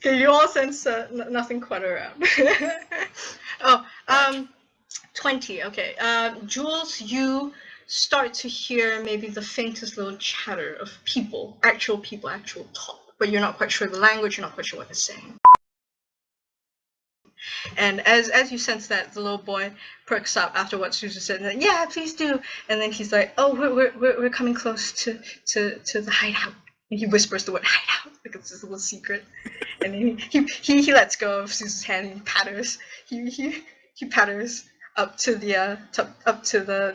Okay, you all sense nothing quite around. Oh, 20. Okay. Jules, you start to hear maybe the faintest little chatter of actual talk, but you're not quite sure the language. You're not quite sure what they're saying. And as you sense that, the little boy perks up after what Susan said. And yeah, please do. And then he's like, "Oh, we're coming close to the hideout." And he whispers the word hideout like it's this little secret. And then he lets go of Susan's hand and he patters. He patters up to the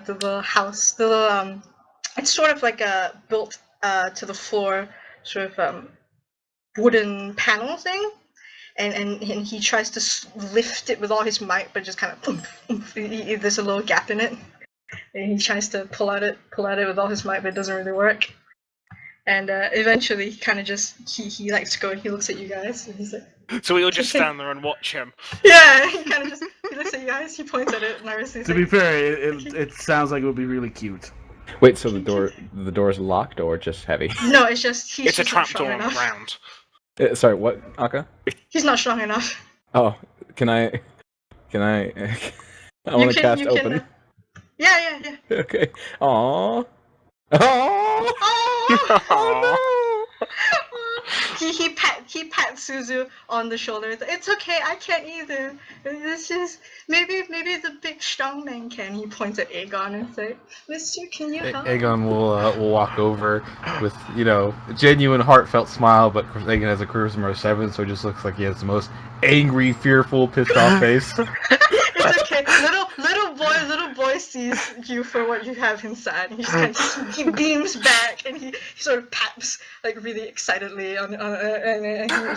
little house. The little it's sort of like a built to the floor sort of wooden panel thing. And he tries to lift it with all his might, but just kind of there's a little gap in it. And he tries to pull at it with all his might, but it doesn't really work. And eventually, he kind of just he likes to go and he looks at you guys, and he's like. So we all just stand there and watch him. Yeah, he kind of just he looks at you guys. He points at it nervously. To be fair, it sounds like it would be really cute. Wait, so the door's locked or just heavy? No, it's just it's a trapdoor on the ground. Sorry, what, Aka? He's not strong enough. Oh, can I? I want to cast open. Yeah. Okay. Aww. Oh. Oh no! He pats Suzu on the shoulder. It's okay, I can't either. This is maybe the big strong man can. He points at Aegon and says, "Mister, can you help?" Aegon will walk over with a genuine heartfelt smile, but Aegon has a charisma of 7, so it just looks like he has the most angry, fearful, pissed off face. It's okay. Little boy sees you for what you have inside. He just kind of he beams back and he sort of pats like really excitedly and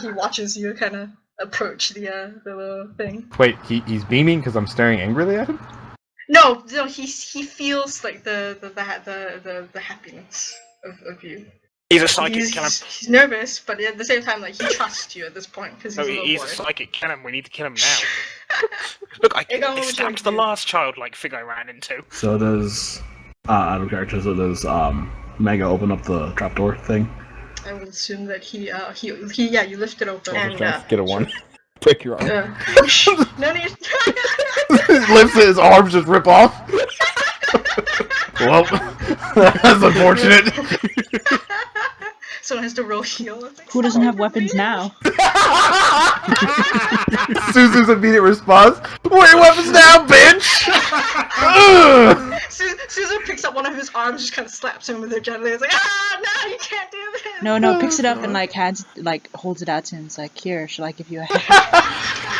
he watches you kind of approach the little thing. Wait, he's beaming because I'm staring angrily at him? No, he feels like the happiness of you. He's a psychic. He's nervous, but at the same time, like he trusts you at this point because he's a psychic. Kill him. We need to kill him now. Look, I stabbed the last childlike figure I ran into. So does out of character. So does Mega open up the trapdoor thing? I would assume that he you lift it open and get a 1. Break your arm. No need. Lifts it, his arms just rip off. Well, that's unfortunate. Someone has to roll heal. Who doesn't have weapons now? Suzu's immediate response: "Where are your weapons now, bitch?" Suzu picks up one of his arms, just kind of slaps him with it gently. It's like, no, you can't do this. No, picks it up and holds it out to him. It's like, here, shall I give you a hand?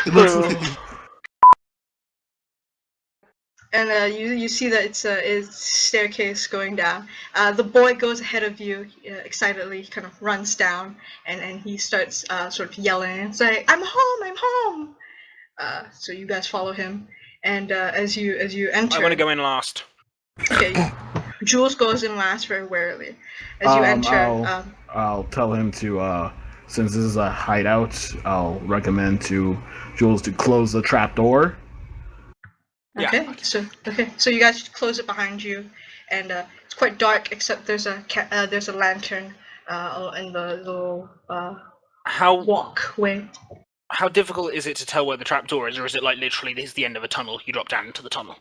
It looks like... And you see that it's a staircase going down. The boy goes ahead of you excitedly, kind of runs down, and he starts sort of yelling and saying, "I'm home! So you guys follow him, and as you enter... I want to go in last. Okay, Jules goes in last very warily. As you enter... I'll tell him to, since this is a hideout, I'll recommend to Jules to close the trapdoor. Okay, yeah. So you guys close it behind you, and it's quite dark except there's a lantern in the little walkway. How difficult is it to tell where the trapdoor is, or is it like literally this is the end of a tunnel? You drop down into the tunnel.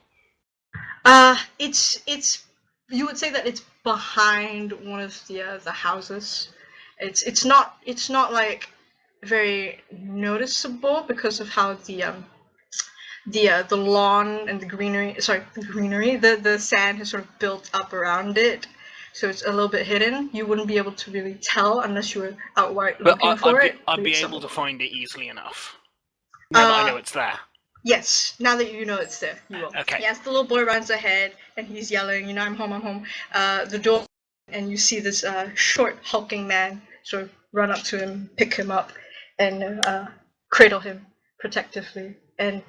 It's you would say that it's behind one of the houses. It's not like very noticeable because of how the lawn and the sand has sort of built up around it, so it's a little bit hidden. You wouldn't be able to really tell unless you were outright looking for it. I'd be able to find it easily enough. Now that I know it's there. Yes, now that you know it's there, you will. Okay. Yes, the little boy runs ahead and he's yelling, "I'm home. The door, and you see this short, hulking man sort of run up to him, pick him up, and cradle him protectively. And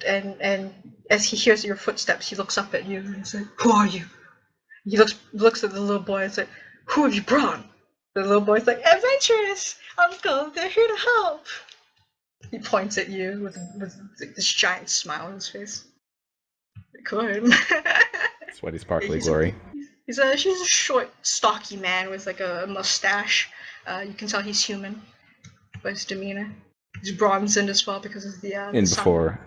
as he hears your footsteps, he looks up at you and says, "Who are you?" He looks at the little boy and says, "Who have you brought?" The little boy's like, "Adventurous, Uncle, they're here to help." He points at you with this giant smile on his face. Go ahead. Sweaty, sparkly glory. She's a short, stocky man with like a mustache. You can tell he's human by his demeanor. He's bronzed as well because of the And sun. before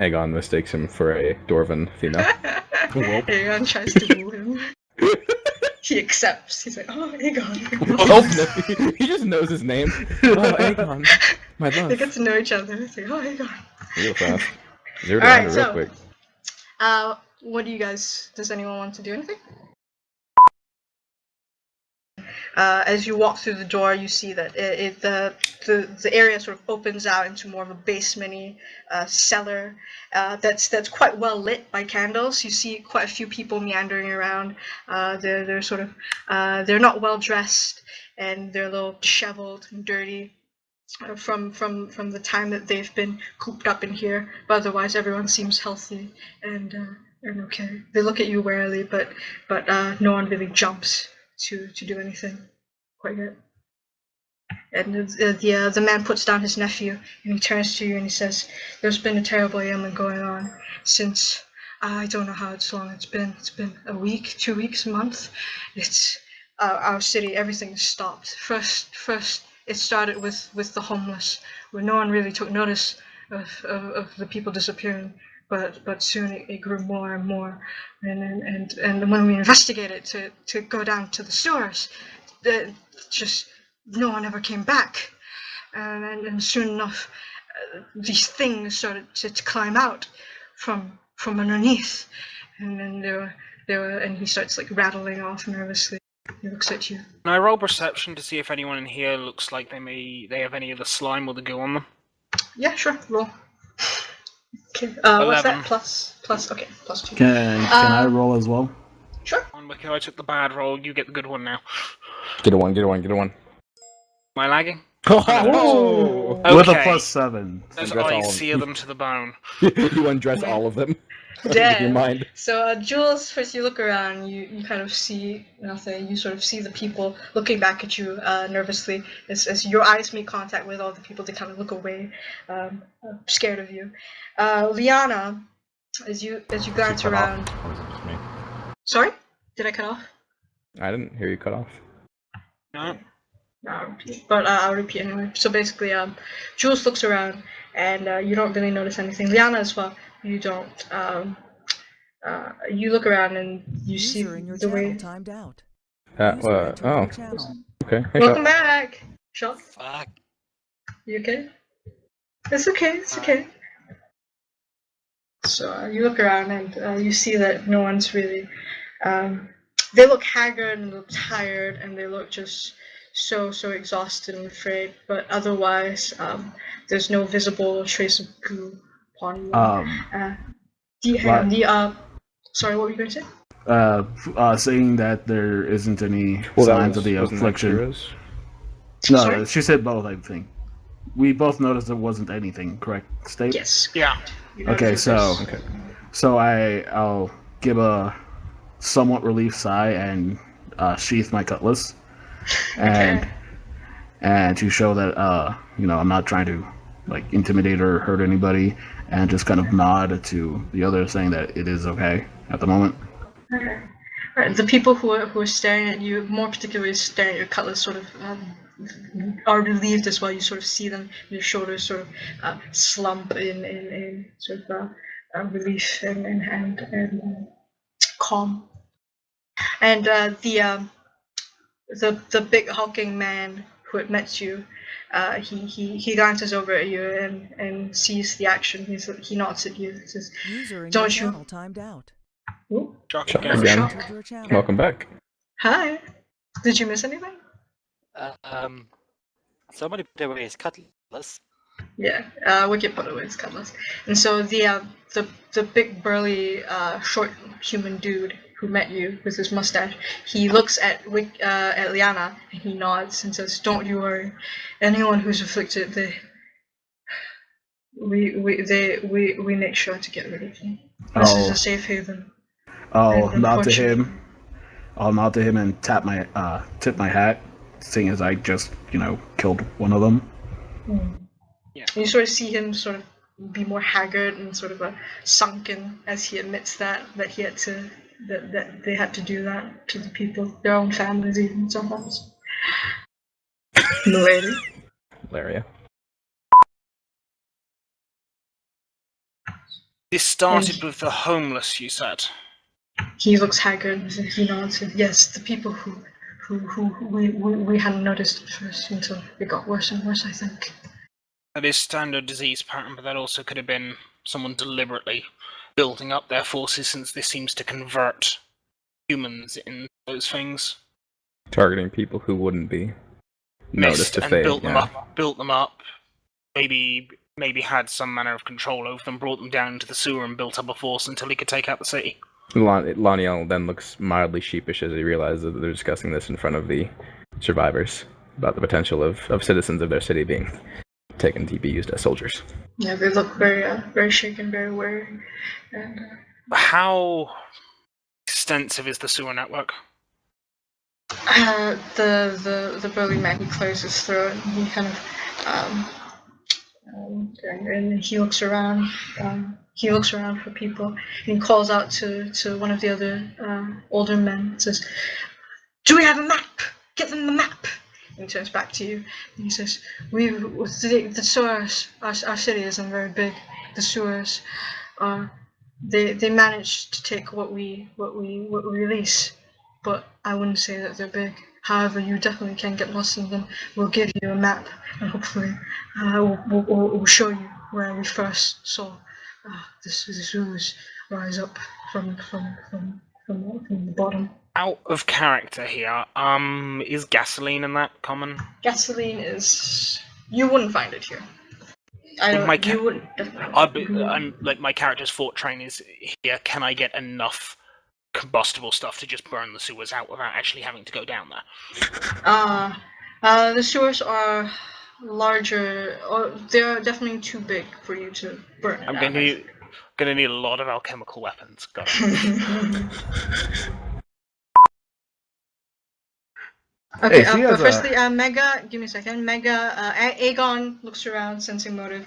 Aegon mistakes him for a dwarven female. Aegon tries to woo him. He accepts. He's like, oh, Aegon. Oh, he just knows his name. Oh, Aegon, my love. They get to know each other. It's like, oh, Aegon. Real fast. 0 to Alright, 100 so- real quick. What do you guys? Does anyone want to do anything? As you walk through the door, you see that the area sort of opens out into more of a basement-y cellar that's quite well lit by candles. You see quite a few people meandering around. They're sort of they're not well dressed, and they're a little disheveled and dirty from the time that they've been cooped up in here. But otherwise, everyone seems healthy and okay. They look at you warily, but no one really jumps to do anything quite yet. And the man puts down his nephew and he turns to you and he says, "There's been a terrible ailment going on since I don't know how long it's been. It's been a week, 2 weeks, a month. It's our city. Everything is stopped. First, it started with the homeless, where no one really took notice of the people disappearing. But soon it grew more and more, and when we investigated to go down to the sewers, just no one ever came back, and soon enough, these things started to climb out from underneath, and then they were, and he starts like rattling off nervously. He looks at you. Can I roll perception to see if anyone in here looks like they have any of the slime or the goo on them? Yeah, sure, roll. Okay, what's 11. that? Plus, okay, plus 2. Can I roll as well? Sure. On Wiki, I took the bad roll. You get the good one now. Get a one, get a one, get a one. Am I lagging? Oh! With a Okay. +7. As Undress all I of sear them. them to the bone. You undress all of them. With your Damn. mind. So, Jules, first you look around, you kind of see nothing. You sort of see the people looking back at you nervously. As your eyes make contact with all the people, they kind of look away, scared of you. Liana, as you glance Cut off. around. Or was it just me? Sorry? Did I cut off? I didn't hear you cut off. No. No, I'll repeat. But I'll repeat anyway. So basically, Jules looks around, and you don't really notice anything. Liana as well. You don't. You look around and you see User in your the channel way. timed out. Oh, Your channel. okay. Hey, Welcome back, Shock. Fuck. You okay? It's okay. It's okay. So you look around and you see that no one's really. They look haggard and look tired, and they look just so exhausted and afraid. But otherwise, there's no visible trace of goo upon them. Sorry, what were you going to say? Saying that there isn't any Well, that signs of the wasn't that affliction. Kira's? No, Sorry? she said both, I think. We both noticed there wasn't anything, correct, Stape? Yes. Yeah. You Okay, notice so this. so I'll give a somewhat relief sigh and sheath my cutlass, and Okay. and to show that I'm not trying to like intimidate or hurt anybody, and just kind of nod to the others, saying that it is okay at the moment. Okay. Right, the people who are staring at you, more particularly staring at your cutlass, sort of are relieved as well. You sort of see them, your shoulders sort of slump in sort of relief and calm. And the big hulking man who had met you, he glances over at you and sees the action. He nods at you and says, User in your "Don't you?" channel timed out. Ooh, Shock Shock again. again. Shock. Entered your channel. Welcome back. Hi. Did you miss anything? Somebody put away his cutlass. Yeah, we can put away his cutlass. And so the big burly short human dude who met you with his mustache, he looks at Liana and he nods and says, "Don't you worry. Anyone who's afflicted, we make sure to get rid of them. This is Oh. a safe haven." I'll And nod to unfortunately- him. I'll nod to him and tip my hat, seeing as I just killed one of them. Yeah. And you sort of see him sort of be more haggard and sort of sunken as he admits that he had to that they had to do that to the people, their own families even sometimes. Milady. Hilaria. This started with the homeless, you said. He looks haggard and he nods. Yes, the people who we hadn't noticed at first until it got worse and worse, I think. That is standard disease pattern, but that also could have been someone deliberately building up their forces, since this seems to convert humans in those things. Targeting people who wouldn't be Missed noticed if and they built them up. Maybe had some manner of control over them, brought them down into the sewer and built up a force until he could take out the city. Laniel then looks mildly sheepish as he realizes that they're discussing this in front of the survivors about the potential of citizens of their city being taken to be used as soldiers. Yeah, they look very shaken, very worried. And, How extensive is the sewer network? the burly man, he clears his throat and he kind of and he looks around. He looks around for people and he calls out to one of the other older men and says, "Do we have a map? Get them the map." And he turns back to you and he says, the sewers, our city isn't very big. The sewers they managed to take what we release, but I wouldn't say that they're big. However, you definitely can get lost in them. We'll give you a map, and hopefully, we'll show you where we first saw the sewers rise up from the bottom. Out of character here, is gasoline in that common? Gasoline is. You wouldn't find it here. I don't. You wouldn't. I'm like, my character's fort train is here. Can I get enough combustible stuff to just burn the sewers out without actually having to go down there? The sewers are larger. Or they're definitely too big for you to burn. I'm gonna need a lot of alchemical weapons. Got it. Okay, Hey, but firstly, Mega, give me a second. Mega, Aegon looks around, sensing motive.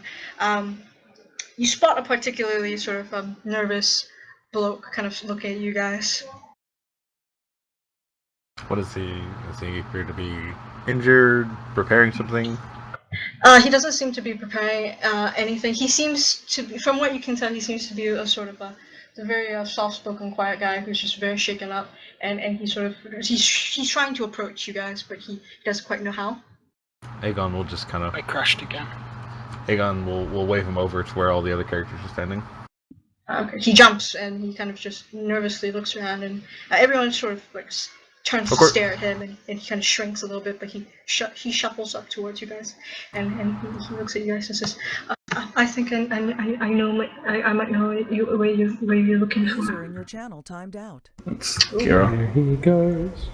You spot a particularly sort of nervous bloke kind of looking at you guys. What is he? Does he appear to be injured? Preparing something? He doesn't seem to be preparing anything. He seems to be, from what you can tell, he seems to be a sort of a very soft-spoken, quiet guy who's just very shaken up, and he's trying to approach you guys, but he doesn't quite know how. Aegon will just kind of. I crashed again. Aegon will wave him over to where all the other characters are standing. Okay. He jumps and he kind of just nervously looks around, and everyone sort of like turns to stare at him, and he kind of shrinks a little bit, but he shuffles up towards you guys, and he looks at you guys and says, "I think I know I might know where you're looking for." User in your channel timed out. It's Kira. There he goes.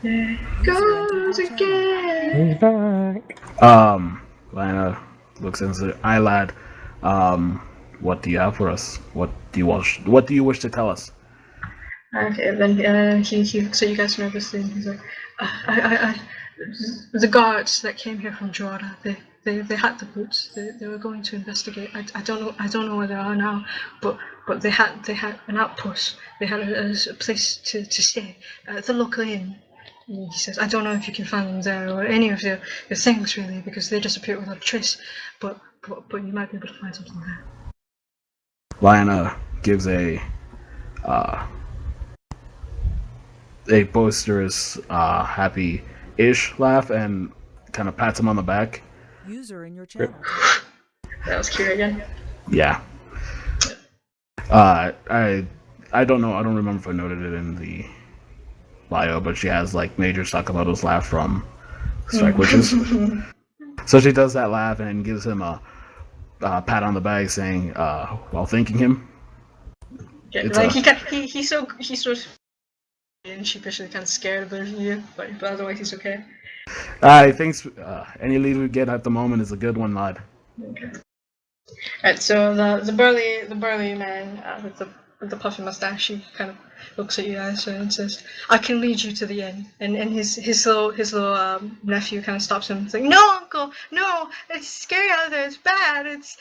There he goes again. He's back. Lana looks into the eye lad. What do you have for us? What do you wish to tell us? Okay, then he looks at you guys nervously, and he's like, the guards that came here from Jordan, they had the boots. They were going to investigate. I don't know where they are now, but they had an outpost. They had a place to stay at the local inn. And he says, I don't know if you can find them there or any of your things really, because they disappeared without a trace. But you might be able to find something there. Lana gives a boisterous, happy-ish laugh and kind of pats him on the back. User in your channel. That was Kira again. Yeah. I don't know. I don't remember if I noted it in the bio, but she has like Major Sakamoto's laugh from Strike Witches. So she does that laugh and gives him a pat on the back, saying, while thanking him. Yeah, like he's so and sheepishly kind of scared of you, but otherwise he's okay. Thanks. Any lead we get at the moment is a good one, lad. Okay. Alright, so the burly man with the puffy mustache, he kind of looks at you guys and says, "I can lead you to the inn." And his little nephew kind of stops him. He's like, "No, uncle, no, it's scary out there. It's bad. It's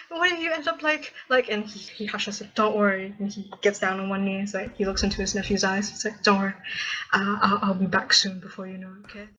what if you end up like?" And he hushes it. "Don't worry." And he gets down on one knee. It's like he looks into his nephew's eyes. It's like, "Don't worry, I'll be back soon before you know it, okay?"